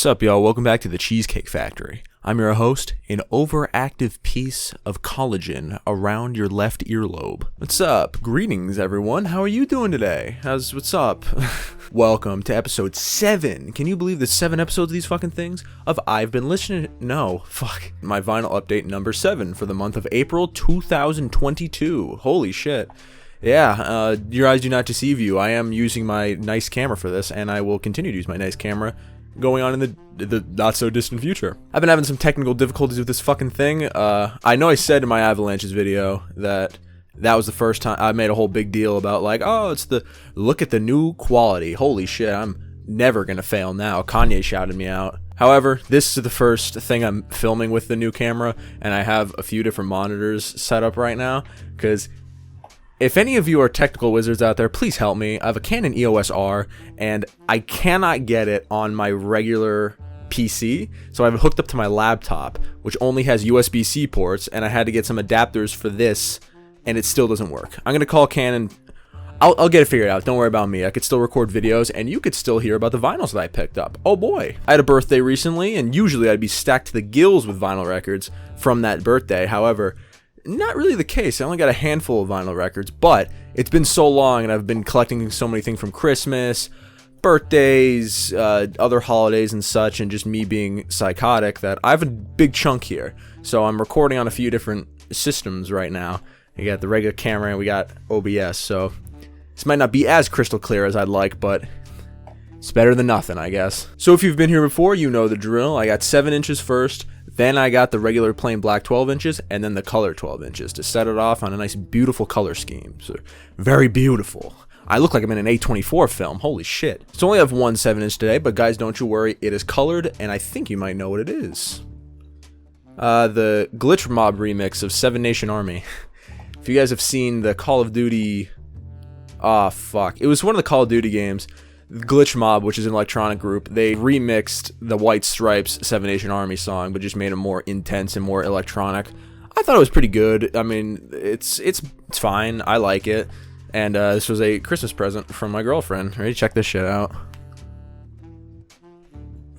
What's up, y'all? Welcome back to the Cheesecake Factory. I'm your host, an overactive piece of collagen around your left earlobe. What's up? Greetings, everyone. How are you doing today? What's up? Welcome to episode 7. Can you believe there's 7 episodes of these fucking things? Of I've Been Listening. No, fuck. My vinyl update number 7 for the month of April 2022. Holy shit. Yeah, your eyes do not deceive you. I am using my nice camera for this, and I will continue to use my nice camera going on in the not so distant future. I've been having some technical difficulties with this fucking thing. I know I said in my Avalanches video that was the first time I made a whole big deal about, like, oh, it's the look at the new quality. Holy shit, I'm never gonna fail now. Kanye shouted me out. However, this is the first thing I'm filming with the new camera, and I have a few different monitors set up right now, because if any of you are technical wizards out there, please help me. I have a Canon EOS R, and I cannot get it on my regular PC, so I have it hooked up to my laptop, which only has USB-C ports, and I had to get some adapters for this, and it still doesn't work. I'm going to call Canon. I'll get it figured out. Don't worry about me. I could still record videos, and you could still hear about the vinyls that I picked up. Oh boy. I had a birthday recently, and usually I'd be stacked to the gills with vinyl records from that birthday. However, not really the case. I only got a handful of vinyl records, but it's been so long, and I've been collecting so many things from Christmas, birthdays, other holidays and such, and just me being psychotic, that I have a big chunk here. So I'm recording on a few different systems right now. We got the regular camera, and we got OBS, so this might not be as crystal clear as I'd like, but it's better than nothing, I guess. So if you've been here before, you know the drill. I got 7 inches first, then I got the regular plain black 12 inches, and then the color 12 inches to set it off on a nice, beautiful color scheme. So, very beautiful. I look like I'm in an A24 film. Holy shit. So I only have one 7-inch today, but guys, don't you worry. It is colored, and I think you might know what it is. The Glitch Mob remix of 7 Nation Army. If you guys have seen the Call of Duty... Ah, fuck. It was one of the Call of Duty games. Glitch Mob, which is an electronic group, they remixed the White Stripes 7 Nation Army song, but just made it more intense and more electronic. I thought it was pretty good. I mean, it's fine. I like it. And this was a Christmas present from my girlfriend. Ready? Check this shit out.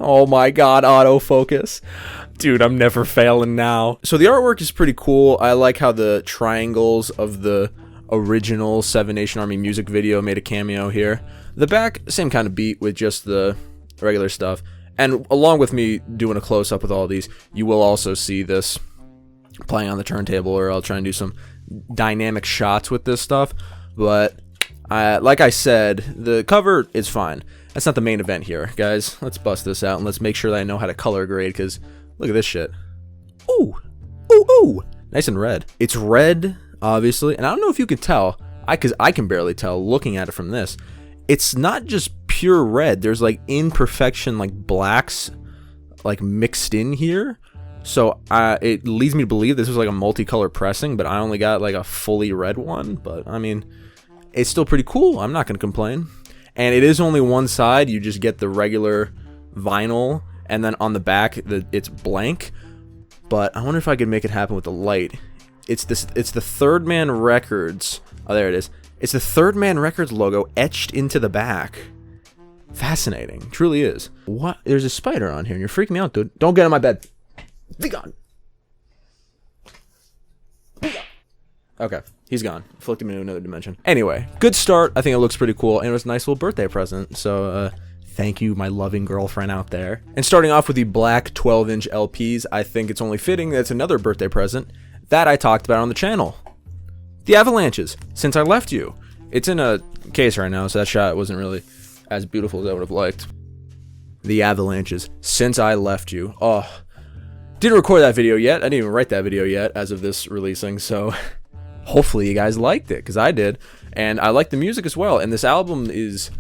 Oh my god, autofocus. Dude, I'm never failing now. So the artwork is pretty cool. I like how the triangles of the original 7 Nation Army music video made a cameo here. The back, same kind of beat with just the regular stuff. And along with me doing a close-up with all these, you will also see this playing on the turntable, or I'll try and do some dynamic shots with this stuff. But like I said, the cover is fine. That's not the main event here. Guys, let's bust this out and let's make sure that I know how to color grade, because look at this shit. Ooh! Ooh, ooh! Nice and red. It's red, obviously, and I don't know if you can tell, because I can barely tell looking at it from this. It's not just pure red. There's like imperfection, like blacks, like mixed in here. So it leads me to believe this was like a multicolor pressing, but I only got like a fully red one. But I mean, it's still pretty cool. I'm not gonna complain. And it is only one side. You just get the regular vinyl, and then on the back, it's blank. But I wonder if I could make it happen with the light. It's the Third Man Records. Oh, there it is. It's the Third Man Records logo etched into the back. Fascinating. Truly is. What? There's a spider on here, and you're freaking me out, dude. Don't get on my bed. Be gone. Be gone. Okay. He's gone. Flicked him into another dimension. Anyway, good start. I think it looks pretty cool, and it was a nice little birthday present. So, thank you, my loving girlfriend out there. And starting off with the black 12-inch LPs, I think it's only fitting that's another birthday present that I talked about on the channel. The Avalanches, Since I Left You. It's in a case right now, so that shot wasn't really as beautiful as I would have liked. The Avalanches, Since I Left You. Oh, didn't record that video yet. I didn't even write that video yet as of this releasing, so hopefully you guys liked it, because I did. And I like the music as well, and this album is,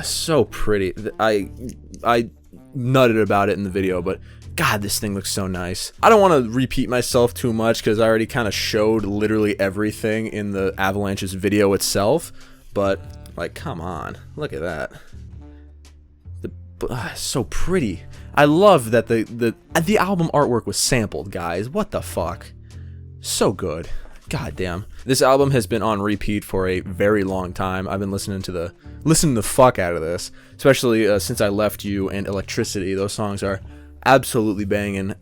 so pretty. I nutted about it in the video, but God, this thing looks so nice. I don't want to repeat myself too much, because I already kind of showed literally everything in the Avalanches video itself. But, like, come on. Look at that. So pretty. I love that the album artwork was sampled, guys. What the fuck? So good. God damn. This album has been on repeat for a very long time. I've been listening the fuck out of this, especially Since I Left You and Electricity. Those songs are absolutely banging.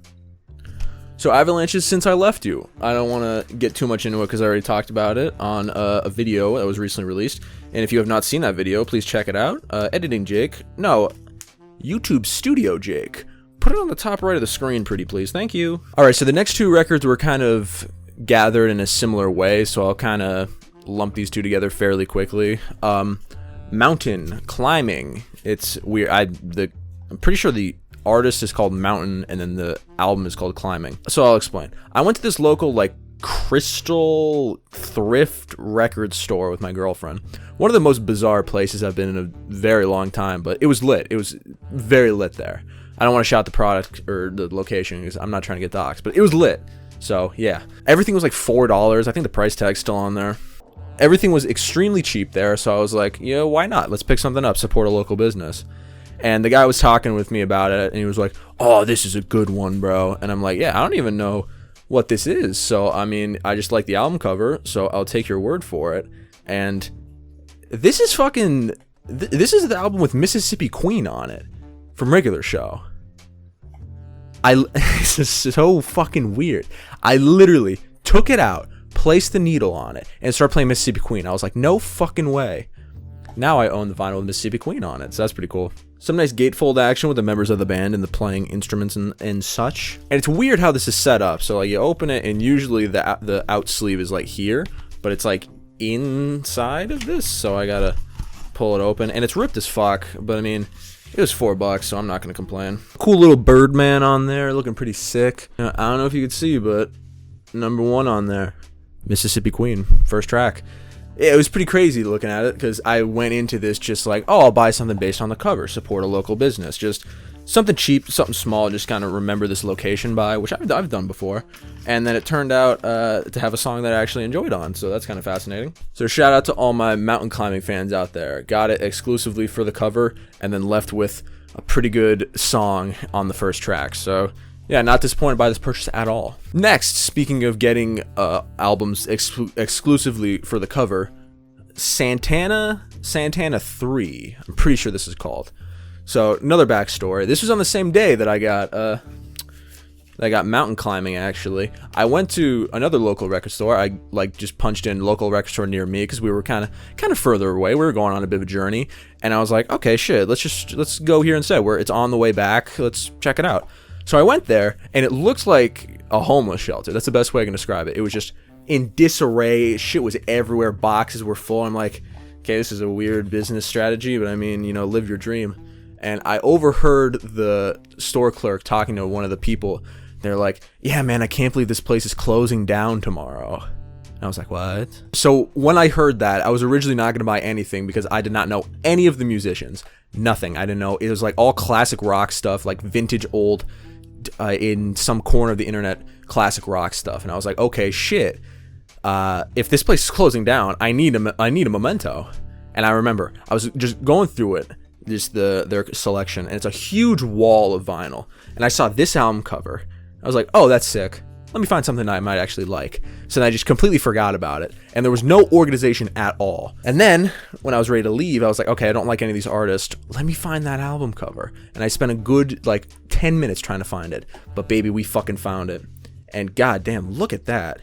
So Avalanche's Since I Left You. I don't want to get too much into it because I already talked about it on a video that was recently released. And if you have not seen that video, please check it out. Editing Jake. No, YouTube Studio Jake. Put it on the top right of the screen, pretty please. Thank you. Alright, so the next two records were kind of gathered in a similar way, so I'll kind of lump these two together fairly quickly. Mountain Climbing. It's weird. I'm pretty sure the artist is called Mountain, and then the album is called Climbing. So I'll explain. I went to this local crystal thrift record store with my girlfriend. One of the most bizarre places I've been in a very long time, but it was lit. It was very lit there. I don't want to shout the product or the location because I'm not trying to get doxxed, but it was lit. So yeah, everything was like $4. I think the price tag's still on there. Everything was extremely cheap there, so I was like, yeah, why not? Let's pick something up, support a local business. And the guy was talking with me about it, and he was like, oh, this is a good one, bro. And I'm like, yeah, I don't even know what this is. So, I mean, I just like the album cover, so I'll take your word for it. And this is this is the album with Mississippi Queen on it from Regular Show. This is so fucking weird. I literally took it out, placed the needle on it, and started playing Mississippi Queen. I was like, no fucking way. Now I own the vinyl with Mississippi Queen on it, so that's pretty cool. Some nice gatefold action with the members of the band and the playing instruments and such. And it's weird how this is set up. So like you open it, and usually the out sleeve is like here, but it's like inside of this. So I gotta pull it open, and it's ripped as fuck. But I mean, it was $4, so I'm not gonna complain. Cool little Birdman on there, looking pretty sick. I don't know if you could see, but number 1 on there, Mississippi Queen, first track. It was pretty crazy looking at it because I went into this just like, oh, I'll buy something based on the cover, support a local business, just something cheap, something small, just kind of remember this location by, which I've done before. And then it turned out to have a song that I actually enjoyed on, so that's kind of fascinating. So shout out to all my mountain climbing fans out there. Got it exclusively for the cover, and then left with a pretty good song on the first track. So yeah, not disappointed by this purchase at all. Next, speaking of getting albums exclusively for the cover, Santana 3. I'm pretty sure this is called. So another backstory. This was on the same day that I got mountain climbing. Actually, I went to another local record store. I just punched in local record store near me because we were kind of further away. We were going on a bit of a journey, and I was like, okay, shit, let's go here instead. It's on the way back. Let's check it out. So I went there, and it looks like a homeless shelter. That's the best way I can describe it. It was just in disarray. Shit was everywhere. Boxes were full. I'm like, okay, this is a weird business strategy, but I mean, live your dream. And I overheard the store clerk talking to one of the people. They're like, yeah, man, I can't believe this place is closing down tomorrow. And I was like, what? So when I heard that, I was originally not going to buy anything because I did not know any of the musicians. Nothing. I didn't know. It was like all classic rock stuff, like vintage old, in some corner of the internet, classic rock stuff. And I was like, okay, shit. If this place is closing down, I need a memento. And I remember I was just going through it, just their selection, and it's a huge wall of vinyl. And I saw this album cover. I was like, oh, that's sick. Let me find something I might actually like. So then I just completely forgot about it, and there was no organization at all. And then when I was ready to leave, I was like, okay, I don't like any of these artists. Let me find that album cover. And I spent a good 10 minutes trying to find it. But baby, we fucking found it. And goddamn, look at that.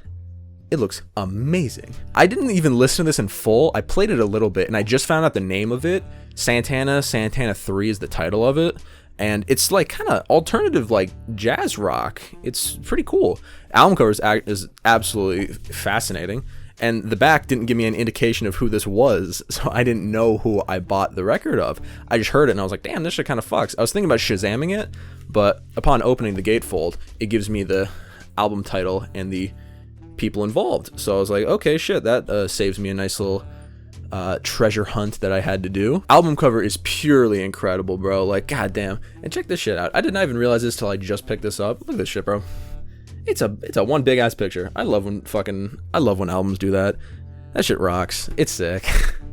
It looks amazing. I didn't even listen to this in full. I played it a little bit, and I just found out the name of it. Santana 3 is the title of it. And it's kind of alternative, jazz rock. It's pretty cool. Album cover is absolutely fascinating. And the back didn't give me an indication of who this was, so I didn't know who I bought the record of. I just heard it, and I was like, damn, this shit kind of fucks. I was thinking about Shazamming it, but upon opening the gatefold, it gives me the album title and the people involved. So I was like, okay, shit, that saves me a nice little treasure hunt that I had to do. Album cover is purely incredible, bro. Goddamn. And check this shit out. I did not even realize this till I just picked this up. Look at this shit, bro. It's a one big ass picture. I love when albums do that. That shit rocks. It's sick.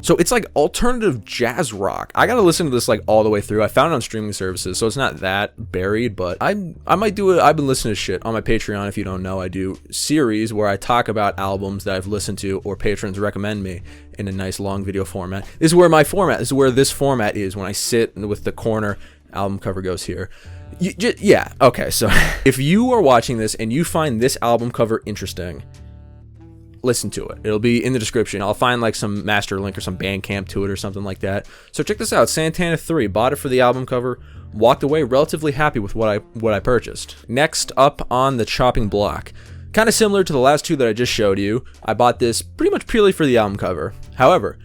So it's like alternative jazz rock. I gotta listen to this like all the way through. I found it on streaming services, so it's not that buried, but I might do it. I've been listening to shit on my Patreon. If you don't know, I do series where I talk about albums that I've listened to or patrons recommend me in a nice long video format. This is where my format, this is where this format is when I sit with the corner album cover goes here. Yeah, okay, so if you are watching this and you find this album cover interesting, listen to it. It'll be in the description. I'll find like some master link or some Bandcamp to it or something like that. So check this out. Santana 3. Bought it for the album cover. Walked away relatively happy with what I purchased. Next up on the chopping block. Kind of similar to the last two that I just showed you. I bought this pretty much purely for the album cover. However,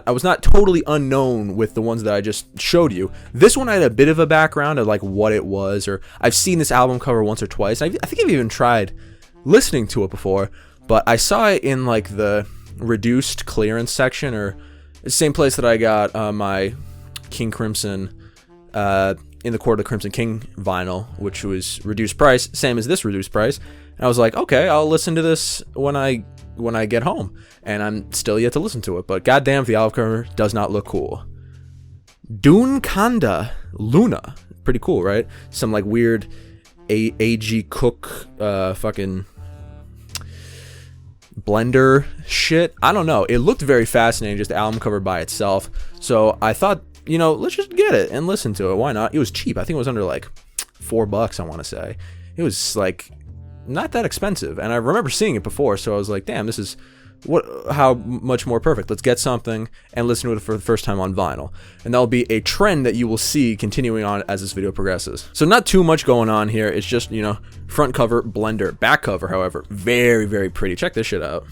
I was not totally unknown with the ones that I just showed you. This one I had a bit of a background of like what it was, or I've seen this album cover once or twice. I think I've even tried listening to it before. But I saw it in like the reduced clearance section, or the same place that I got my King Crimson in the Court of the Crimson King vinyl, which was reduced price, same as this reduced price. And I was like, okay, I'll listen to this when I get home. And I'm still yet to listen to it, but goddamn, the album cover does not look cool. Dune Kanda Luna, pretty cool, right? Some like weird A.G. Cook fucking Blender shit. I don't know. It looked very fascinating, just the album cover by itself. So I thought, you know, let's just get it and listen to it. Why not? It was cheap. I think it was under like $4, I want to say. It was like not that expensive. And I remember seeing it before, so I was like, damn, this is how much more perfect. Let's get something and listen to it for the first time on vinyl. And that'll be a trend that you will see continuing on as this video progresses. So not too much going on here. It's just, you know, front cover Blender. Back cover, however, very, very pretty. Check this shit out.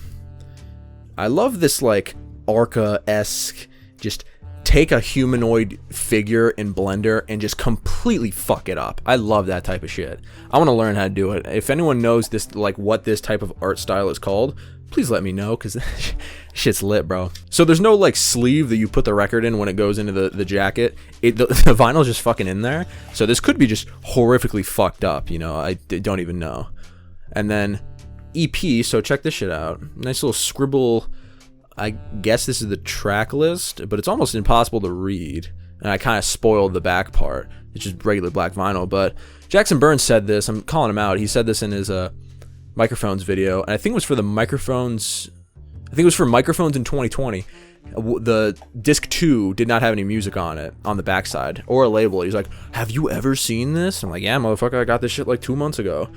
I love this like Arca-esque, just take a humanoid figure in Blender and just completely fuck it up. I love that type of shit. I want to learn how to do it. If anyone knows this, like what this type of art style is called, please let me know, because shit's lit, bro. So there's no like sleeve that you put the record in when it goes into the jacket. The vinyl's just fucking in there. So this could be just horrifically fucked up, you know. I don't even know. And then EP, so check this shit out. Nice little scribble. I guess this is the track list, but it's almost impossible to read. And I kind of spoiled the back part. It's just regular black vinyl. But Jackson Burns said this. I'm calling him out. He said this in his microphones video, and I think it was for the microphones. I think it was for microphones in 2020. The disc 2 did not have any music on it on the backside or a label. He's like, "Have you ever seen this?" I'm like, "Yeah, motherfucker, I got this shit like 2 months ago."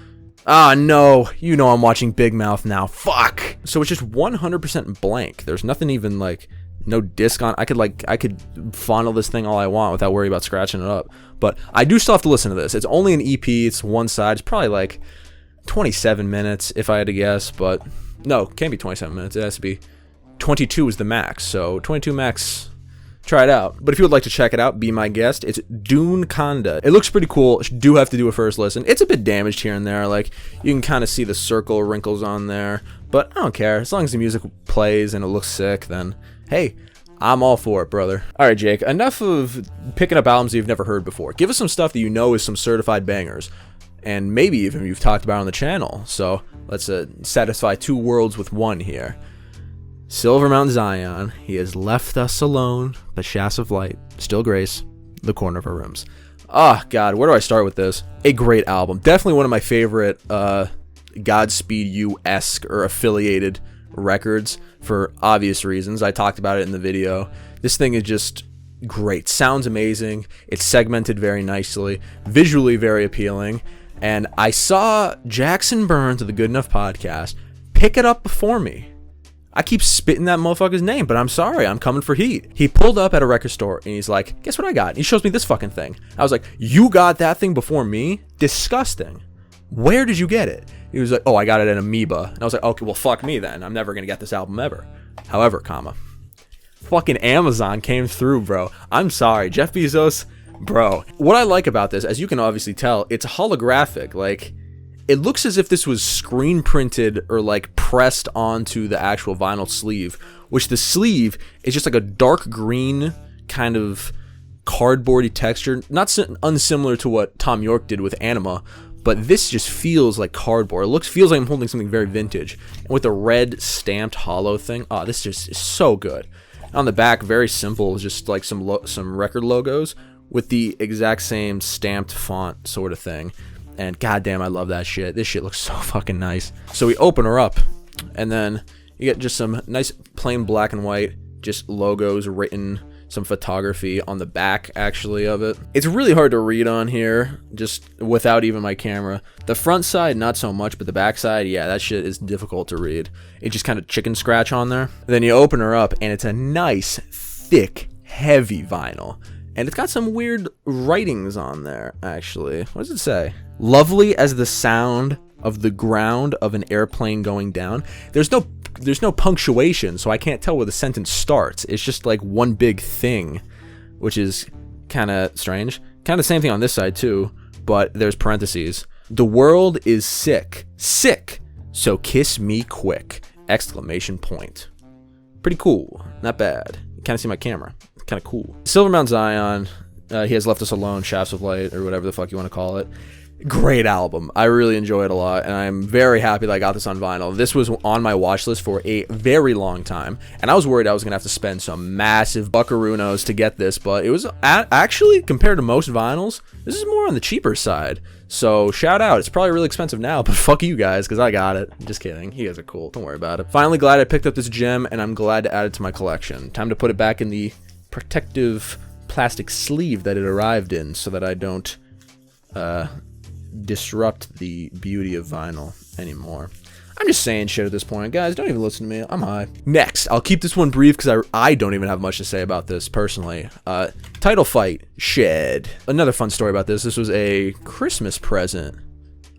Ah, no, you know I'm watching Big Mouth now. Fuck. So it's just 100% blank. There's nothing even like no disc on. I could fondle this thing all I want without worrying about scratching it up. But I do still have to listen to this. It's only an EP. It's one side. It's probably like 27 minutes if I had to guess, but no, it can't be 27 minutes. It has to be 22 is the max. So 22 max, try it out. But if you would like to check it out, be my guest. It's Dune Kanda. It looks pretty cool. Do have to do a first listen. It's a bit damaged here and there. Like you can kind of see the circle wrinkles on there, but I don't care. As long as the music plays and it looks sick, then hey, I'm all for it, brother. All right, Jake, enough of picking up albums you've never heard before. Give us some stuff that you know is some certified bangers. And maybe even you've talked about on the channel. So let's satisfy two worlds with one here. Silver Mount Zion, he has left us alone, but shafts of light still grace the corner of our rooms. Ah, God, where do I start with this? A great album. Definitely one of my favorite Godspeed You-esque or affiliated records for obvious reasons. I talked about it in the video. This thing is just great. Sounds amazing. It's segmented very nicely. Visually very appealing. And I saw Jackson Burns of the Good Enough podcast pick it up before me. I keep spitting that motherfucker's name, but I'm sorry, I'm coming for heat. He pulled up at a record store and he's like, guess what I got? And he shows me this fucking thing. I was like, you got that thing before me? Disgusting. Where did you get it? He was like, oh, I got it at Amoeba. And I was like, okay, well, fuck me then. I'm never going to get this album ever. However, fucking Amazon came through, bro. I'm sorry, Jeff Bezos, bro. What I like about this, as you can obviously tell, it's holographic. Like, it looks as if this was screen printed or like pressed onto the actual vinyl sleeve, which the sleeve is just like a dark green kind of cardboardy texture, not unsimilar to what Tom York did with Anima, but this just feels like cardboard. It feels like I'm holding something very vintage. And with the red stamped hollow thing, oh, this just is so good. On the back, very simple, just like some record logos with the exact same stamped font sort of thing. And goddamn, I love that shit. This shit looks so fucking nice. So we open her up, and then you get just some nice plain black and white, just logos written, some photography on the back actually of it. It's really hard to read on here just without even my camera. The front side not so much, but the back side, yeah, that shit is difficult to read. It just kind of chicken scratch on there. Then you open her up and it's a nice thick heavy vinyl, and it's got some weird writings on there actually. What does it say? Lovely as the sound of the ground of an airplane going down. There's no punctuation, so I can't tell where the sentence starts. It's just like one big thing, which is kind of strange. Kind of same thing on this side too, but there's parentheses. The world is sick. Sick. So kiss me quick. Exclamation point. Pretty cool. Not bad. You kind of see my camera. Kind of cool. Silvermount Zion. He has left us alone. Shafts of Light, or whatever the fuck you want to call it. Great album. I really enjoy it a lot, and I'm very happy that I got this on vinyl. This was on my watch list for a very long time, and I was worried I was gonna have to spend some massive buckaroos to get this, but it was actually, compared to most vinyls, this is more on the cheaper side. So shout out. It's probably really expensive now, but fuck you guys, because I got it. Just kidding. You guys are cool. Don't worry about it. Finally glad I picked up this gem, and I'm glad to add it to my collection. Time to put it back in the protective plastic sleeve that it arrived in, so that I don't disrupt the beauty of vinyl anymore. I'm just saying shit at this point, guys. Don't even listen to me. I'm high. Next, I'll keep this one brief because I don't even have much to say about this personally. Title fight, Shed. Another fun story about this. This was a Christmas present,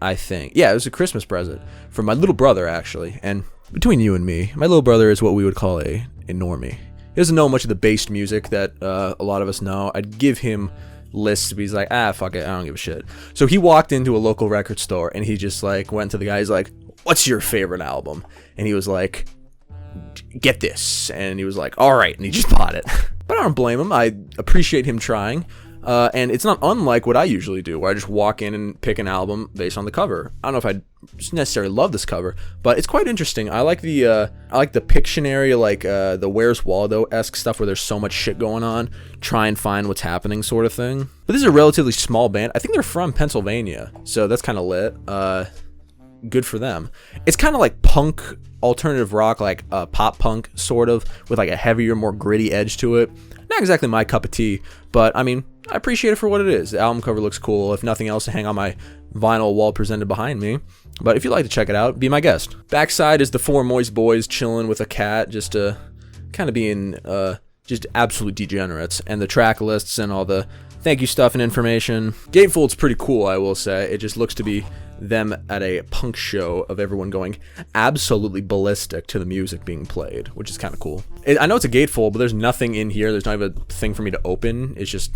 I think. Yeah, it was a Christmas present from my little brother, actually. And between you and me, my little brother is what we would call a normie. He doesn't know much of the based music that a lot of us know. I'd give him lists, but he's like, fuck it, I don't give a shit. So he walked into a local record store and he just like went to the guy. He's like, what's your favorite album? And he was like, get this. And he was like, all right, and he just bought it. But I don't blame him. I appreciate him trying. And it's not unlike what I usually do, where I just walk in and pick an album based on the cover. I don't know if I necessarily love this cover, but it's quite interesting. I like the Pictionary, like the Where's Waldo-esque stuff where there's so much shit going on, try and find what's happening sort of thing. But this is a relatively small band. I think they're from Pennsylvania, so that's kind of lit. Good for them. It's kind of like punk, alternative rock, like pop punk sort of, with like a heavier, more gritty edge to it. Not exactly my cup of tea, but I mean, I appreciate it for what it is. The album cover looks cool. If nothing else, to hang on my vinyl wall presented behind me. But if you'd like to check it out, be my guest. Backside is the four moist boys chilling with a cat, just kind of being just absolute degenerates. And the track lists and all the thank you stuff and information. Gatefold's pretty cool, I will say. It just looks to be them at a punk show of everyone going absolutely ballistic to the music being played, which is kind of cool. I know it's a gatefold, but there's nothing in here. There's not even a thing for me to open. It's just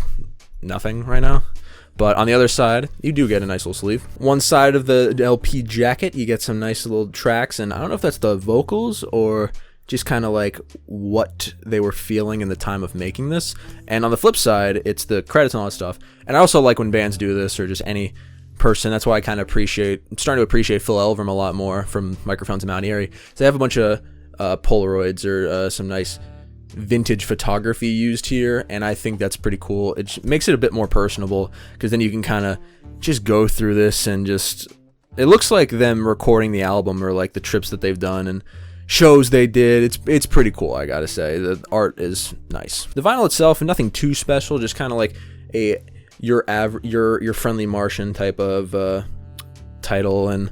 nothing right now. But on the other side, you do get a nice little sleeve. One side of the LP jacket, you get some nice little tracks, and I don't know if that's the vocals or just kind of like what they were feeling in the time of making this. And on the flip side, it's the credits and all that stuff. And I also like when bands do this, or just any person. That's why I kind of I'm starting to appreciate Phil Elverum a lot more from Microphones in Mount Airy. So they have a bunch of Polaroids or some nice vintage photography used here, and I think that's pretty cool. It makes it a bit more personable, because then you can kind of just go through this and just, it looks like them recording the album, or like the trips that they've done and shows they did. It's pretty cool, I gotta say. The art is nice. The vinyl itself, nothing too special, just kind of like your friendly Martian type of title, and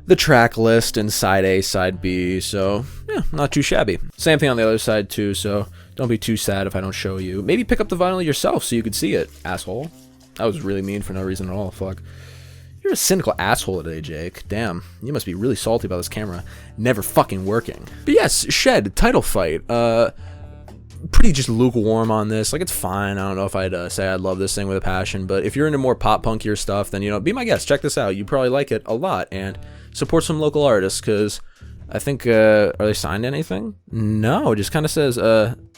the track list, and side A, side B, so yeah, not too shabby. Same thing on the other side too, so don't be too sad if I don't show you. Maybe pick up the vinyl yourself so you could see it, asshole. That was really mean for no reason at all, fuck. You're a cynical asshole today, Jake. Damn, you must be really salty about this camera never fucking working. But yes, Shed, title fight. Pretty just lukewarm on this. Like, it's fine. I don't know if I'd say I love this thing with a passion, but if you're into more pop punkier stuff, then, you know, be my guest. Check this out. You probably like it a lot, and support some local artists, because I think, are they signed to anything? No, it just kind of says,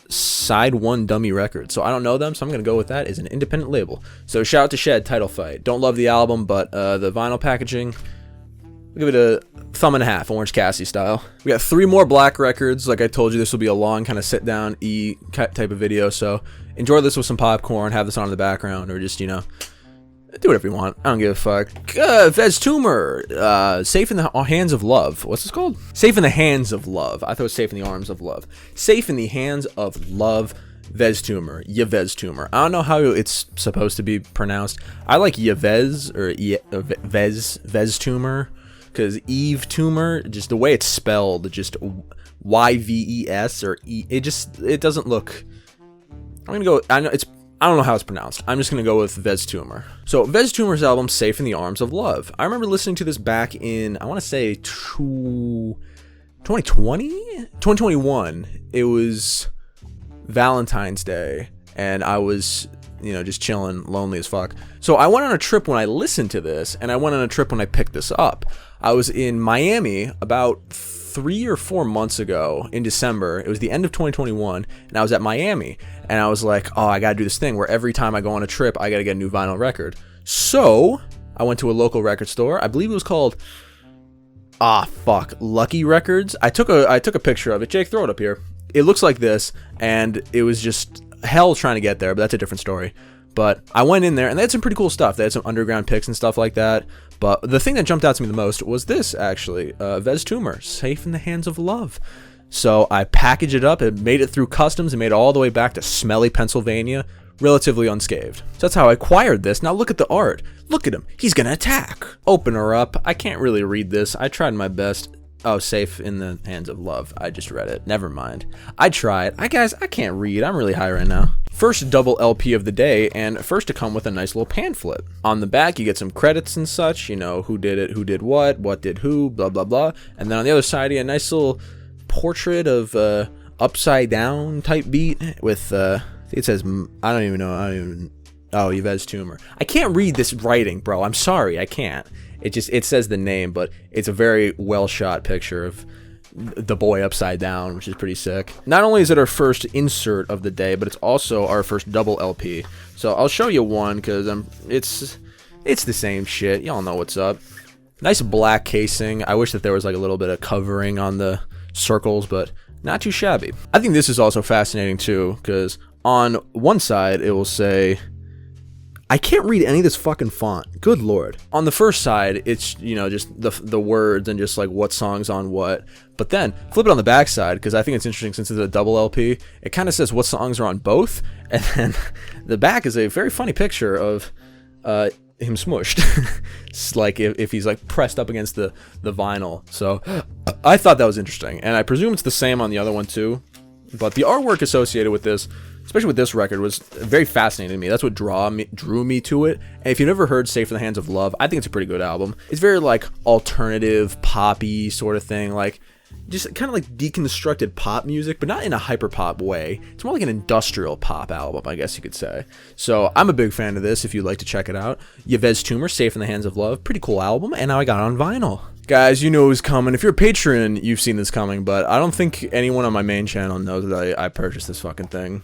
Side 1 Dummy Records. So I don't know them, so I'm going to go with that as an independent label. So shout out to Shed, title fight. Don't love the album, but the vinyl packaging, Give it a thumb and a half, Orange Cassie style. We got 3 more black records. Like I told you, this will be a long kind of sit down type of video. So enjoy this with some popcorn, have this on in the background, or just, you know, do whatever you want. I don't give a fuck. Vez Tumor, Safe in the Hands of Love. What's this called? Safe in the Hands of Love. I thought it was Safe in the Arms of Love. Safe in the Hands of Love. Vez Tumor, Yves Tumor. I don't know how it's supposed to be pronounced. I like Yves or Vez Tumor, because Eve Tumor, just the way it's spelled, just Yves or E, it doesn't look. I'm gonna go. I don't know how it's pronounced. I'm just gonna go with Vez Tumor. So Vez Tumor's album, Safe in the Arms of Love. I remember listening to this back in, I want to say 2021. It was Valentine's Day, and I was, you know, just chilling, lonely as fuck. So I went on a trip when I listened to this, and I went on a trip when I picked this up. I was in Miami about 3 or 4 months ago in December. It was the end of 2021, and I was at Miami, and I was like, oh, I gotta do this thing where every time I go on a trip, I gotta get a new vinyl record. So I went to a local record store. I believe it was called Lucky Records. I took a picture of it. Jake, throw it up here. It looks like this, and it was just hell trying to get there, but that's a different story. But I went in there, and they had some pretty cool stuff. They had some underground picks and stuff like that. But the thing that jumped out to me the most was this, actually. Vez Tumor, Safe in the Hands of Love. So I packaged it up, and made it through customs, and made it all the way back to smelly Pennsylvania, relatively unscathed. So that's how I acquired this. Now look at the art. Look at him. He's gonna attack. Open her up. I can't really read this. I tried my best. Oh, Safe in the Hands of Love. I just read it. Never mind. I tried. Guys, I can't read. I'm really high right now. First double LP of the day, and first to come with a nice little pamphlet. On the back, you get some credits and such. You know, who did it, who did what did who, blah, blah, blah. And then on the other side, you get a nice little portrait of upside down type beat with, it says, I don't even know. Oh, Yves Tumor. I can't read this writing, bro. I'm sorry. I can't. It says the name, but it's a very well shot picture of the boy upside down, which is pretty sick. Not only is it our first insert of the day, but it's also our first double LP. So I'll show you one, because it's the same shit. Y'all know what's up. Nice black casing. I wish that there was like a little bit of covering on the circles, but not too shabby. I think this is also fascinating too, because on one side it will say, I can't read any of this fucking font. Good lord. On the first side, it's, you know, just the words and just like what song's on what. But then flip it on the back side, because I think it's interesting since it's a double LP. It kind of says what songs are on both, and then the back is a very funny picture of him smushed. It's like if he's like pressed up against the vinyl. So I thought that was interesting, and I presume it's the same on the other one too. But the artwork associated with this, especially with this record, was very fascinating to me. That's what drew me to it. And if you've never heard Safe in the Hands of Love, I think it's a pretty good album. It's very like alternative, poppy sort of thing, like just kind of like deconstructed pop music, but not in a hyper pop way. It's more like an industrial pop album, I guess you could say. So I'm a big fan of this if you'd like to check it out. Yves Tumor, Safe in the Hands of Love, pretty cool album, and now I got it on vinyl. Guys, you know it was coming. If you're a patron, you've seen this coming, but I don't think anyone on my main channel knows that I purchased this fucking thing.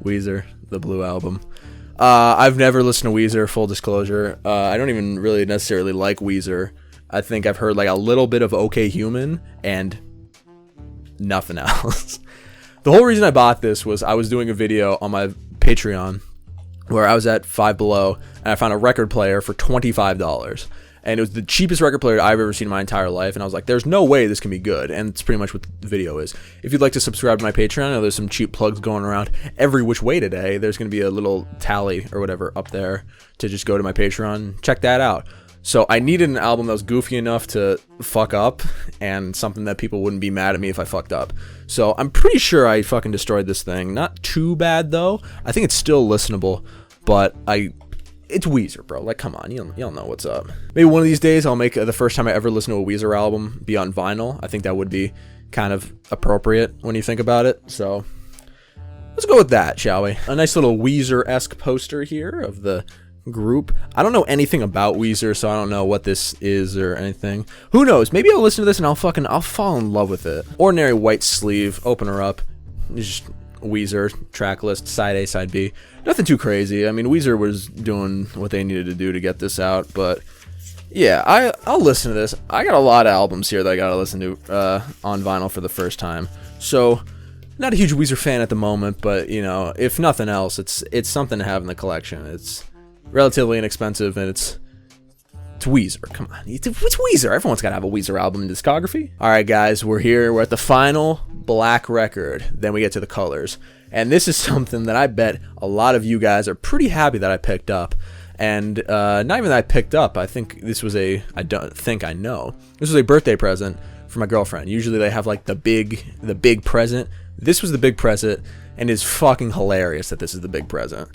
Weezer, the Blue Album. I've never listened to Weezer, full disclosure. I don't even really necessarily like Weezer. I think I've heard like a little bit of OK Human and nothing else. The whole reason I bought this was I was doing a video on my Patreon where I was at Five Below, and I found a record player for $25. And it was the cheapest record player I've ever seen in my entire life. And I was like, there's no way this can be good. And it's pretty much what the video is. If you'd like to subscribe to my Patreon, I know there's some cheap plugs going around every which way today. There's going to be a little tally or whatever up there to just go to my Patreon and check that out. So I needed an album that was goofy enough to fuck up, and something that people wouldn't be mad at me if I fucked up. So I'm pretty sure I fucking destroyed this thing. Not too bad, though. I think it's still listenable, but it's Weezer, bro. Like, come on. Y'all know what's up. Maybe one of these days I'll make the first time I ever listen to a Weezer album be on vinyl. I think that would be kind of appropriate when you think about it. So let's go with that, shall we? A nice little Weezer-esque poster here of the group. I don't know anything about Weezer, so I don't know what this is or anything. Who knows? Maybe I'll listen to this and I'll fall in love with it. Ordinary white sleeve, open her up. Just Weezer track list, side A, side B. Nothing too crazy. I mean, Weezer was doing what they needed to do to get this out, but Yeah, I'll listen to this. I got a lot of albums here that I gotta listen to on vinyl for the first time. So, not a huge Weezer fan at the moment, but you know, if nothing else, it's something to have in the collection. It's relatively inexpensive, and it's Weezer. Come on, it's Weezer. Everyone's gotta have a Weezer album in discography. All right, guys, we're here. We're at the final black record. Then we get to the colors, and this is something that I bet a lot of you guys are pretty happy that I picked up. And not even that I picked up. I think this was I don't think I know. This was a birthday present for my girlfriend. Usually they have like the big present. This was the big present, and it's fucking hilarious that this is the big present.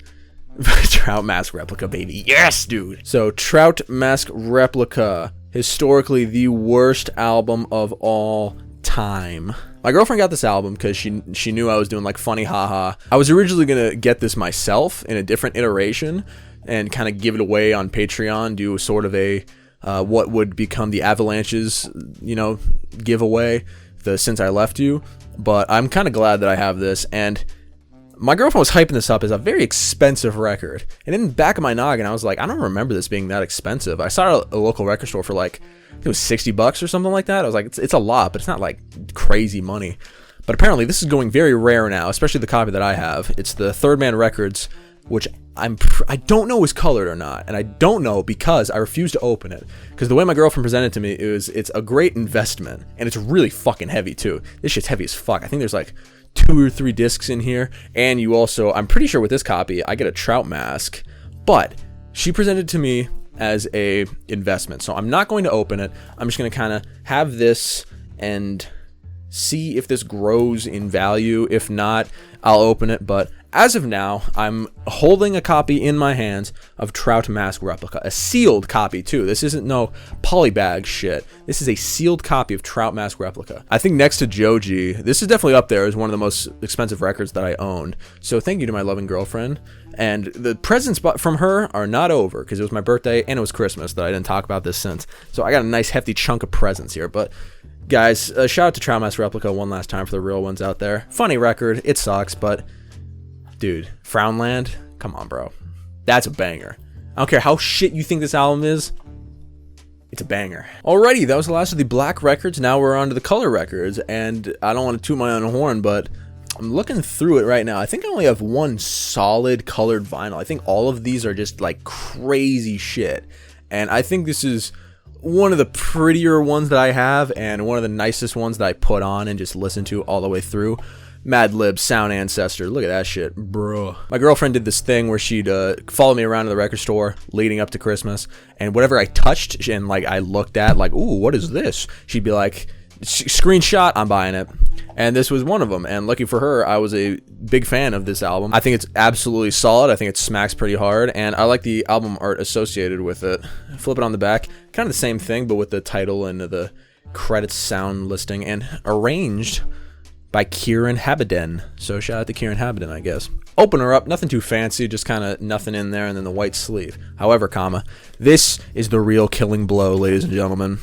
Trout Mask Replica, baby. Yes, dude. So Trout Mask Replica, historically the worst album of all time. My girlfriend got this album because she knew I was doing like funny haha. I was originally gonna get this myself in a different iteration and kind of give it away on Patreon, do sort of a what would become the Avalanche's, you know, giveaway, the Since I Left You. But I'm kind of glad that I have this, and my girlfriend was hyping this up as a very expensive record. And in the back of my noggin, I was like, I don't remember this being that expensive. I saw it at a local record store for like, I think it was $60 or something like that. I was like, it's a lot, but it's not like crazy money. But apparently this is going very rare now, especially the copy that I have. It's the Third Man Records, which I don't know is colored or not, and I don't know because I refuse to open it, because the way my girlfriend presented it to me is it's a great investment, and it's really fucking heavy too. This shit's heavy as fuck. I think there's like 2 or 3 discs in here, and you also, I'm pretty sure with this copy I get a Trout Mask, but she presented it to me as a investment, so I'm not going to open it. I'm just going to kind of have this and see if this grows in value. If not, I'll open it. But as of now, I'm holding a copy in my hands of Trout Mask Replica, a sealed copy too. This isn't no polybag shit. This is a sealed copy of Trout Mask Replica. I think next to Joji, this is definitely up there as one of the most expensive records that I owned. So thank you to my loving girlfriend. And the presents from her are not over, because it was my birthday and it was Christmas that I didn't talk about this since. So I got a nice hefty chunk of presents here. But guys, shout out to Trout Mask Replica one last time for the real ones out there. Funny record. It sucks, but dude, Frownland, come on, bro. That's a banger. I don't care how shit you think this album is. It's a banger. Alrighty, that was the last of the black records. Now we're on to the color records. And I don't want to toot my own horn, but I'm looking through it right now. I think I only have one solid colored vinyl. I think all of these are just like crazy shit. And I think this is one of the prettier ones that I have, and one of the nicest ones that I put on and just listen to all the way through. Madlib, Sound Ancestor. Look at that shit, bro. My girlfriend did this thing where she'd follow me around to the record store leading up to Christmas, and whatever I touched and like I looked at, like, ooh, what is this? She'd be like, screenshot, I'm buying it. And this was one of them, and lucky for her, I was a big fan of this album. I think it's absolutely solid. I think it smacks pretty hard, and I like the album art associated with it. Flip it on the back, kind of the same thing, but with the title and the credits sound listing, and arranged by Kieran Habiden. So shout out to Kieran Habiden, I guess. Opener up, nothing too fancy, just kind of nothing in there, and then the white sleeve. However, this is the real killing blow, ladies and gentlemen.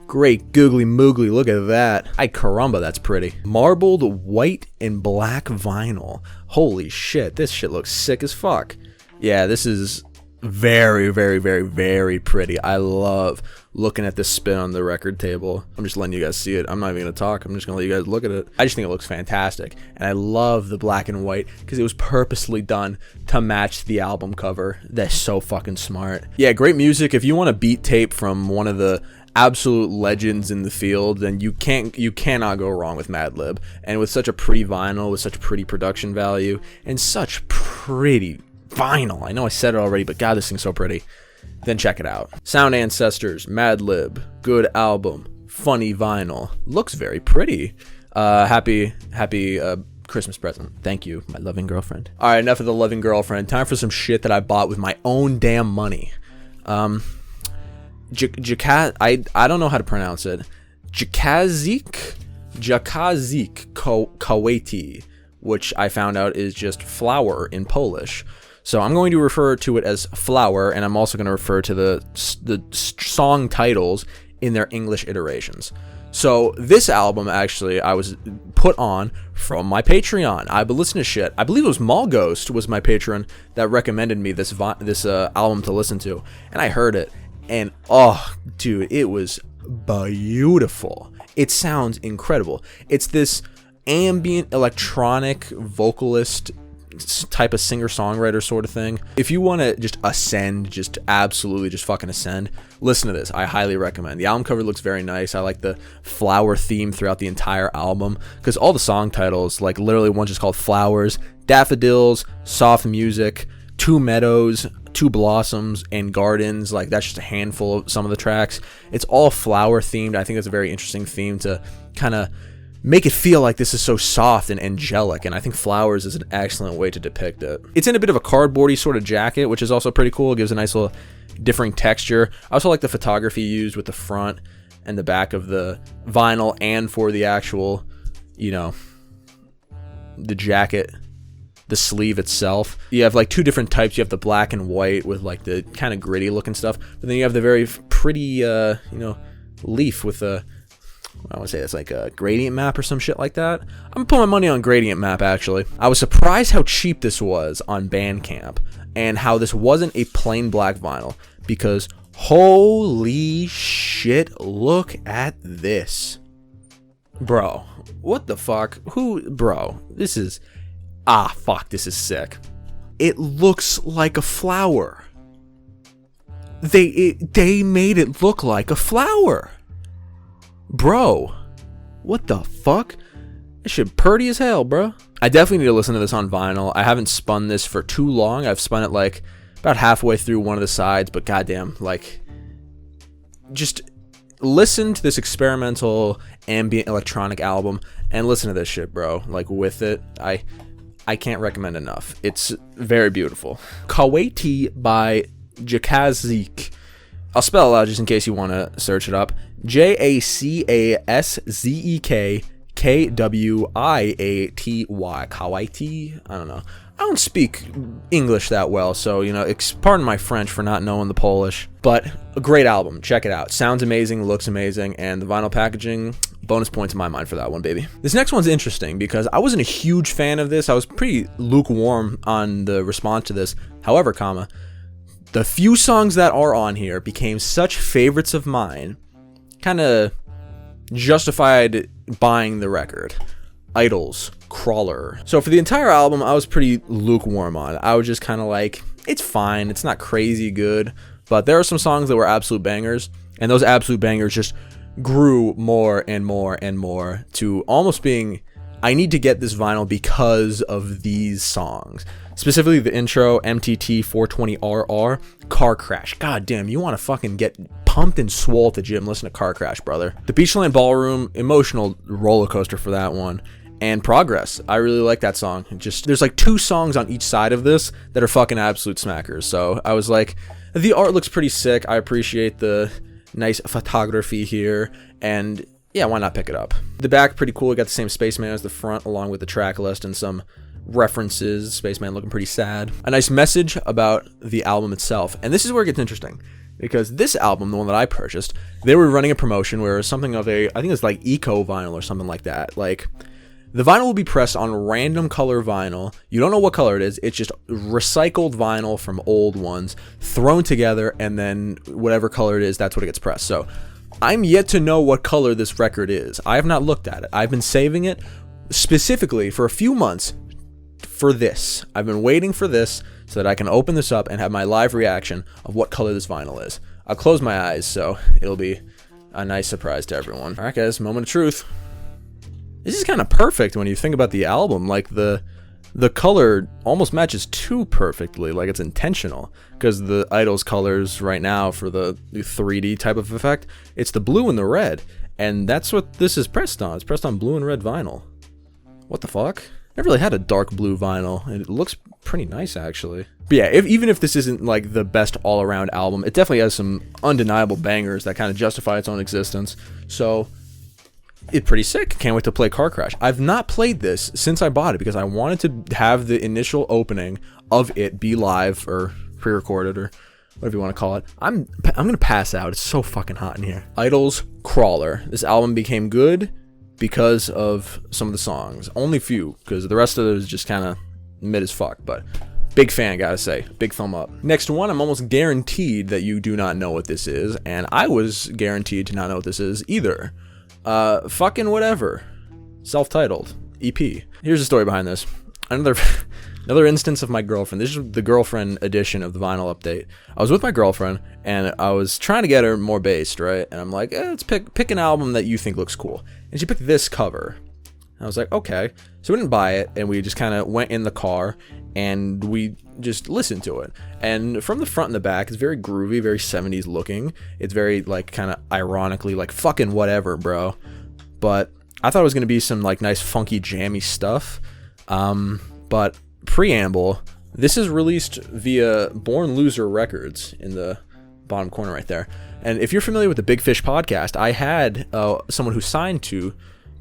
Great googly moogly, look at that. Ay caramba, that's pretty. Marbled white and black vinyl. Holy shit, this shit looks sick as fuck. Yeah, this is very, very, very, very pretty. I love looking at this spin on the record table. I'm just letting you guys see it. I'm not even gonna talk. I'm just gonna let you guys look at it. I just think it looks fantastic. And I love the black and white because it was purposely done to match the album cover. That's so fucking smart. Yeah, great music. If you want a beat tape from one of the absolute legends in the field, then you cannot go wrong with Madlib. And with such a pretty vinyl, with such pretty production value, and such pretty vinyl. I know I said it already, but God, this thing's so pretty. Then check it out. Sound Ancestors, Madlib, good album, funny vinyl, looks very pretty. Happy Christmas present. Thank you, my loving girlfriend. All right, enough of the loving girlfriend. Time for some shit that I bought with my own damn money. I don't know how to pronounce it. Jakazik Kuwaiti, which I found out is just flower in Polish. So I'm going to refer to it as flower, and I'm also going to refer to the song titles in their English iterations. So this album, actually, I was put on from my Patreon. I've been listening to shit. I believe it was Mall Ghost was my patron that recommended me this album to listen to. And I heard it. And, oh, dude, it was beautiful. It sounds incredible. It's this ambient electronic vocalist type of singer-songwriter sort of thing. If you want to just ascend, just absolutely just fucking ascend, listen to this. I highly recommend. The album cover looks very nice. I like the flower theme throughout the entire album, because all the song titles, like literally one's just called Flowers, Daffodils, Soft Music, Two Meadows, Two Blossoms, and Gardens. Like, that's just a handful of some of the tracks. It's all flower themed. I think that's a very interesting theme to kind of make it feel like this is so soft and angelic, and I think Flowers is an excellent way to depict it. It's in a bit of a cardboardy sort of jacket, which is also pretty cool. It gives a nice little differing texture. I also like the photography used with the front and the back of the vinyl, and for the actual, you know, the jacket, the sleeve itself. You have like two different types. You have the black and white with like the kind of gritty looking stuff, but then you have the very pretty, you know, leaf with a, I want to say it's like a gradient map or some shit like that. I'm gonna put my money on gradient map, actually. I was surprised how cheap this was on Bandcamp, and how this wasn't a plain black vinyl, because holy shit, look at this. Bro, what the fuck? Bro, this is, fuck, this is sick. It looks like a flower. They made it look like a flower. Bro, what the fuck? This shit purty as hell, bro. I definitely need to listen to this on vinyl. I haven't spun this for too long. I've spun it like about halfway through one of the sides, but goddamn, like, just listen to this experimental ambient electronic album and listen to this shit, bro. Like, with it, I can't recommend enough. It's very beautiful. Kaweti by Jakazik. I'll spell it out just in case you want to search it up. Jacazek Kwiaty. Kawaiti? I don't know. I don't speak English that well, so, you know, pardon my French for not knowing the Polish. But a great album. Check it out. Sounds amazing, looks amazing, and the vinyl packaging, bonus points in my mind for that one, baby. This next one's interesting because I wasn't a huge fan of this. I was pretty lukewarm on the response to this. However, the few songs that are on here became such favorites of mine, kind of justified buying the record. Idols, Crawler. So for the entire album, I was pretty lukewarm on it. I was just kind of like, it's fine, it's not crazy good, but there are some songs that were absolute bangers, and those absolute bangers just grew more and more and more to almost being, I need to get this vinyl because of these songs. Specifically the intro, MTT 420RR, Car Crash. God damn, you want to fucking get pumped and swole at the gym, listen to Car Crash, brother. The Beachland Ballroom, emotional roller coaster for that one. And Progress, I really like that song. There's like two songs on each side of this that are fucking absolute smackers. So I was like, the art looks pretty sick. I appreciate the nice photography here, and yeah, why not pick it up? The back, pretty cool. We got the same Spaceman as the front, along with the track list and some references. Spaceman looking pretty sad. A nice message about the album itself. And this is where it gets interesting, because this album, the one that I purchased, they were running a promotion where it was something of a, I think it's like eco vinyl or something like that. Like, the vinyl will be pressed on random color vinyl. You don't know what color it is. It's just recycled vinyl from old ones thrown together, and then whatever color it is, that's what it gets pressed. So I'm yet to know what color this record is. I have not looked at it. I've been saving it specifically for a few months for this. I've been waiting for this so that I can open this up and have my live reaction of what color this vinyl is. I'll close my eyes, so it'll be a nice surprise to everyone. All right, guys, moment of truth. This is kind of perfect when you think about the album. Like, the color almost matches too perfectly. Like, it's intentional, because the Idol's colors right now for the 3D type of effect, it's the blue and the red, and that's what this is pressed on. It's pressed on blue and red vinyl. What the fuck? Never really had a dark blue vinyl, and it looks pretty nice, actually. But yeah, even if this isn't like the best all-around album, it definitely has some undeniable bangers that kind of justify its own existence. So it's pretty sick. Can't wait to play Car Crash. I've not played this since I bought it because I wanted to have the initial opening of it be live or pre-recorded or whatever you want to call it. I'm gonna pass out. It's so fucking hot in here. Idol's Crawler. This album became good because of some of the songs. Only few, because the rest of it is just kind of mid as fuck, but big fan, gotta say. Big thumb up. Next one, I'm almost guaranteed that you do not know what this is, and I was guaranteed to not know what this is either. Fucking whatever. Self-titled EP. Here's the story behind this. Another instance of my girlfriend. This is the girlfriend edition of the vinyl update. I was with my girlfriend, and I was trying to get her more based, right? And I'm like, let's pick an album that you think looks cool. And she picked this cover. I was like, okay. So we didn't buy it, and we just kind of went in the car, and we just listened to it. And from the front and the back, it's very groovy, very 70s looking. It's very, like, kind of ironically, like, fucking whatever, bro. But I thought it was going to be some, like, nice, funky, jammy stuff. But preamble, this is released via Born Loser Records in the bottom corner right there. And if you're familiar with the Big Fish podcast, I had someone who signed to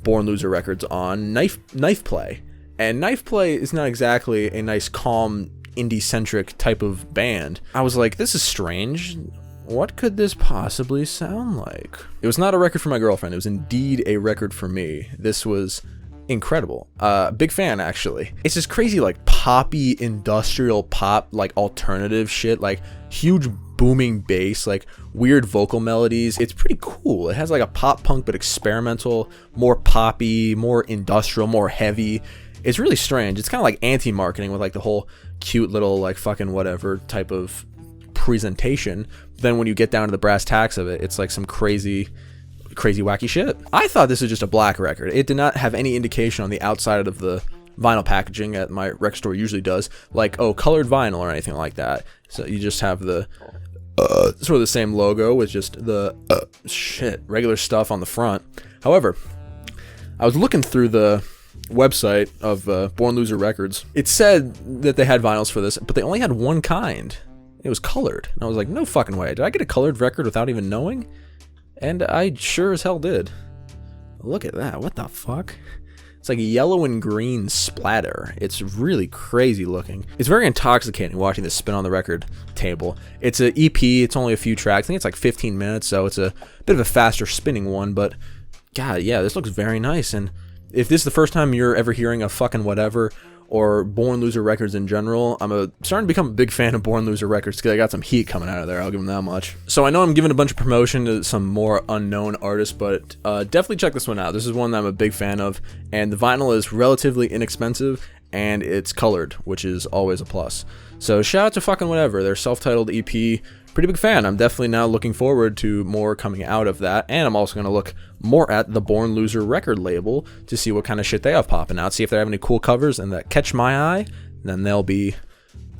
Born Loser Records on Knife Play. And Knife Play is not exactly a nice, calm, indie-centric type of band. I was like, this is strange. What could this possibly sound like? It was not a record for my girlfriend. It was indeed a record for me. This was incredible. Big fan, actually. It's this crazy, like, poppy, industrial pop, like, alternative shit, like, huge booming bass, like, weird vocal melodies. It's pretty cool. It has, like, a pop punk, but experimental, more poppy, more industrial, more heavy. It's really strange. It's kind of like anti-marketing with, like, the whole cute little, like, fucking whatever type of presentation. Then when you get down to the brass tacks of it, it's, like, some crazy wacky shit. I thought this was just a black record. It did not have any indication on the outside of the vinyl packaging that my record store usually does, like, oh, colored vinyl or anything like that. So you just have the sort of the same logo with just the regular stuff on the front. However, I was looking through the website of Born Loser Records. It said that they had vinyls for this, but they only had one kind. It was colored. And I was like, no fucking way. Did I get a colored record without even knowing? And I sure as hell did. Look at that. What the fuck? It's like a yellow and green splatter. It's really crazy looking. It's very intoxicating watching this spin on the record table. It's an EP. It's only a few tracks. I think it's like 15 minutes, so it's a bit of a faster spinning one. But, God, yeah, this looks very nice. And if this is the first time you're ever hearing of fucking whatever or Born Loser Records in general, I'm starting to become a big fan of Born Loser Records because I got some heat coming out of there, I'll give them that much. So I know I'm giving a bunch of promotion to some more unknown artists, but definitely check this one out. This is one that I'm a big fan of, and the vinyl is relatively inexpensive, and it's colored, which is always a plus. So shout out to fucking whatever, their self-titled EP. Pretty big fan. I'm definitely now looking forward to more coming out of that, and I'm also going to look more at the Born Loser record label to see what kind of shit they have popping out, see if they have any cool covers and that catch my eye, then they'll be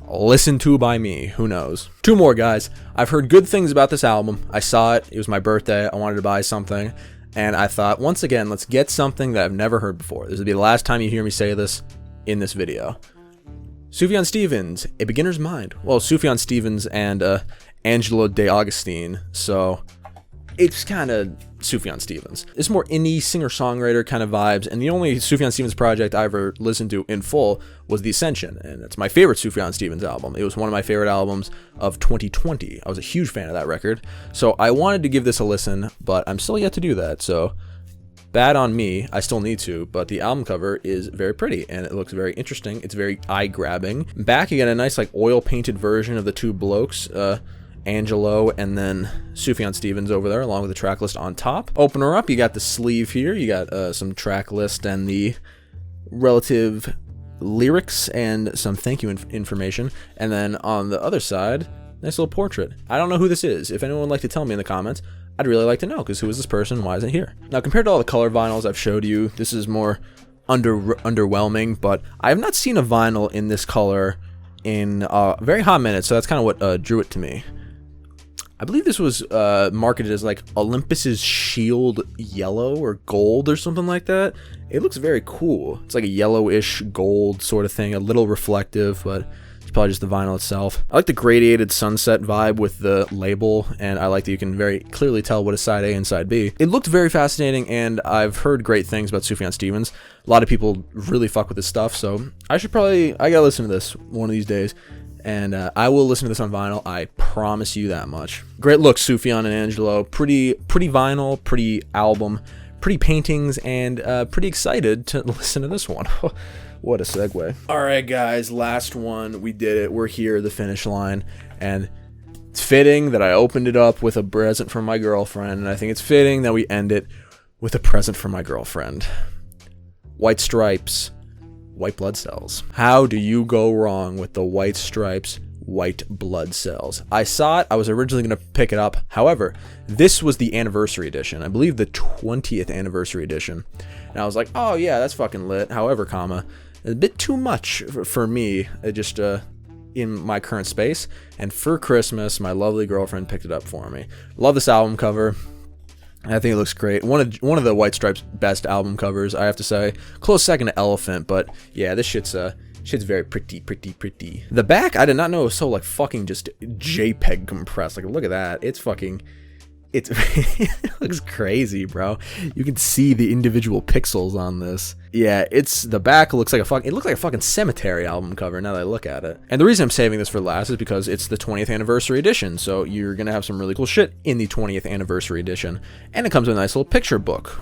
listened to by me. Who knows? Two more, guys. I've heard good things about this album. I saw it. It was my birthday. I wanted to buy something, and I thought, once again, let's get something that I've never heard before. This will be the last time you hear me say this in this video. Sufjan Stevens, A Beginner's Mind. Well, Sufjan Stevens and Angelo De Augustine, so it's kind of Sufjan Stevens. It's more indie singer-songwriter kind of vibes, and the only Sufjan Stevens project I ever listened to in full was The Ascension, and it's my favorite Sufjan Stevens album. It was one of my favorite albums of 2020. I was a huge fan of that record, so I wanted to give this a listen, but I'm still yet to do that, so bad on me. I still need to, but the album cover is very pretty, and it looks very interesting. It's very eye-grabbing. Back, you get a nice, like, oil-painted version of the two blokes, Angelo and then Sufjan Stevens over there, along with the track list on top. Open her up, you got the sleeve here, you got some track list and the relative lyrics and some thank you information, and then on the other side, nice little portrait. I don't know who this is. If anyone would like to tell me in the comments, I'd really like to know, because who is this person, why is it here? Now, compared to all the color vinyls I've showed you, this is more underwhelming, but I have not seen a vinyl in this color in a very hot minute, so that's kind of what drew it to me. I believe this was marketed as like Olympus's Shield Yellow or Gold or something like that. It looks very cool. It's like a yellowish gold sort of thing, a little reflective, but it's probably just the vinyl itself. I like the gradiated sunset vibe with the label, and I like that you can very clearly tell what is side A and side B. It looked very fascinating, and I've heard great things about Sufjan Stevens. A lot of people really fuck with this stuff, so I gotta listen to this one of these days. and I will listen to this on vinyl. I promise you that much. Great look, Sufjan and Angelo. Pretty vinyl, pretty album, pretty paintings, and pretty excited to listen to this one. What a segue. All right, guys, last one. We did it. We're here, the finish line, and it's fitting that I opened it up with a present from my girlfriend, and I think it's fitting that we end it with a present from my girlfriend. White Stripes, White Blood Cells. How do you go wrong with the White Stripes, White Blood Cells? I saw it. I was originally going to pick it up. However, this was the anniversary edition. I believe the 20th anniversary edition. And I was like, oh yeah, that's fucking lit. However, a bit too much for me, just in my current space. And for Christmas, my lovely girlfriend picked it up for me. Love this album cover. I think it looks great. One of the White Stripes' best album covers, I have to say. Close second to Elephant, but yeah, this shit's very pretty. The back, I did not know it was so like fucking just JPEG compressed. Like, look at that. It looks crazy, bro. You can see the individual pixels on this. Yeah, the back looks like it looks like a fucking Cemetery album cover now that I look at it. And the reason I'm saving this for last is because it's the 20th anniversary edition, so you're gonna have some really cool shit in the 20th anniversary edition. And it comes with a nice little picture book.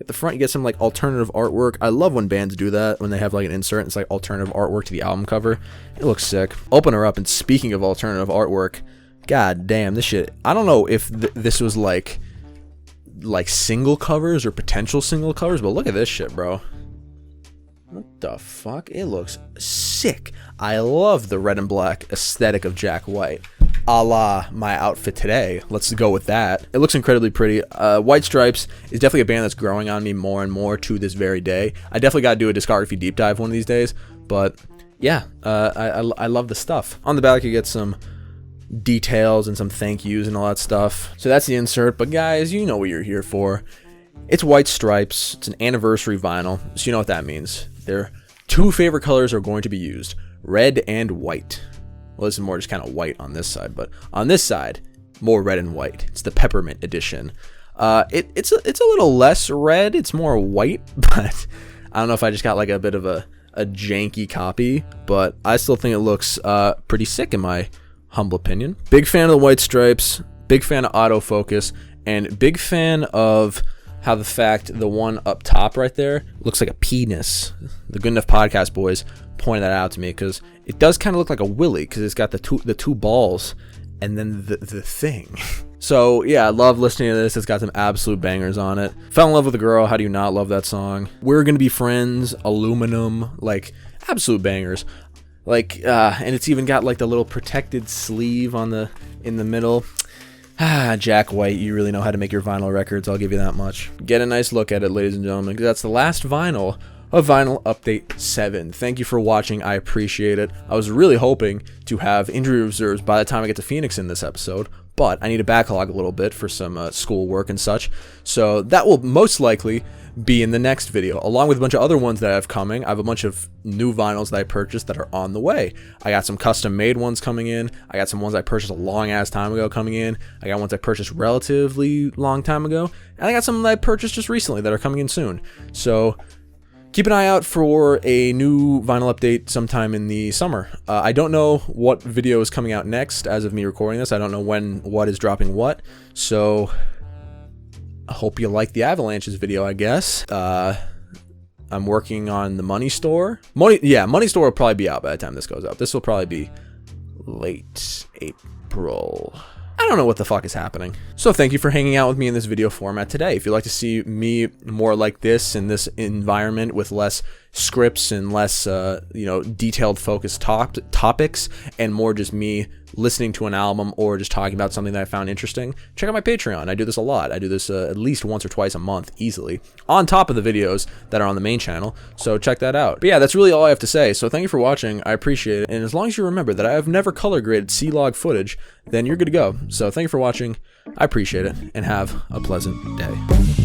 At the front, you get some like alternative artwork. I love when bands do that, when they have like an insert and it's like alternative artwork to the album cover. It looks sick. Open her up, and speaking of alternative artwork, god damn, this shit. I don't know if this was like single covers or potential single covers, but look at this shit, bro. What the fuck? It looks sick. I love the red and black aesthetic of Jack White. A la my outfit today. Let's go with that. It looks incredibly pretty. White Stripes is definitely a band that's growing on me more and more to this very day. I definitely got to do a discography deep dive one of these days, but yeah, I love the stuff. On the back, you get some details and some thank yous and all that stuff. So that's the insert, but guys, you know what you're here for. It's White Stripes. It's an anniversary vinyl, so you know what that means. Their two favorite colors are going to be used: red and white. Well, this is more just kind of white on this side, but on this side, more red and white. It's the Peppermint edition. It's a little less red. It's more white, but I don't know if I just got like a bit of a janky copy, but I still think it looks pretty sick in my humble opinion. Big fan of the White Stripes, big fan of autofocus, and big fan of how the one up top right there looks like a penis. The Good Enough Podcast boys pointed that out to me, because it does kind of look like a willy, because it's got the two balls and then the thing. So yeah, I love listening to this. It's got some absolute bangers on it. Fell in love with a girl. How do you not love that song? We're Gonna Be Friends, Aluminum, like absolute bangers. Like, and it's even got like the little protected sleeve in the middle. Jack White, you really know how to make your vinyl records, I'll give you that much. Get a nice look at it, ladies and gentlemen, because that's the last vinyl of Vinyl Update 7. Thank you for watching, I appreciate it. I was really hoping to have injury reserves by the time I get to Phoenix in this episode, but I need to backlog a little bit for some school work and such, so that will most likely be in the next video, along with a bunch of other ones that I have coming. I have a bunch of new vinyls that I purchased that are on the way. I got some custom made ones coming in. I got some ones I purchased a long ass time ago coming in. I got ones I purchased relatively long time ago, and I got some that I purchased just recently that are coming in soon. So keep an eye out for a new vinyl update sometime in the summer. I don't know what video is coming out next as of me recording this. I don't know when what is dropping what, so I hope you like the Avalanches video, I guess. I'm working on the Money Store. Money Store will probably be out by the time this goes out. This will probably be late April. I don't know what the fuck is happening. So thank you for hanging out with me in this video format today. If you'd like to see me more like this in this environment with less scripts and less, detailed focused topics and more just me listening to an album or just talking about something that I found interesting, check out my Patreon. I do this a lot. I do this at least once or twice a month easily, on top of the videos that are on the main channel, so check that out. But yeah, that's really all I have to say, so thank you for watching, I appreciate it, and as long as you remember that I have never color graded C-Log footage, then you're good to go. So thank you for watching, I appreciate it, and have a pleasant day.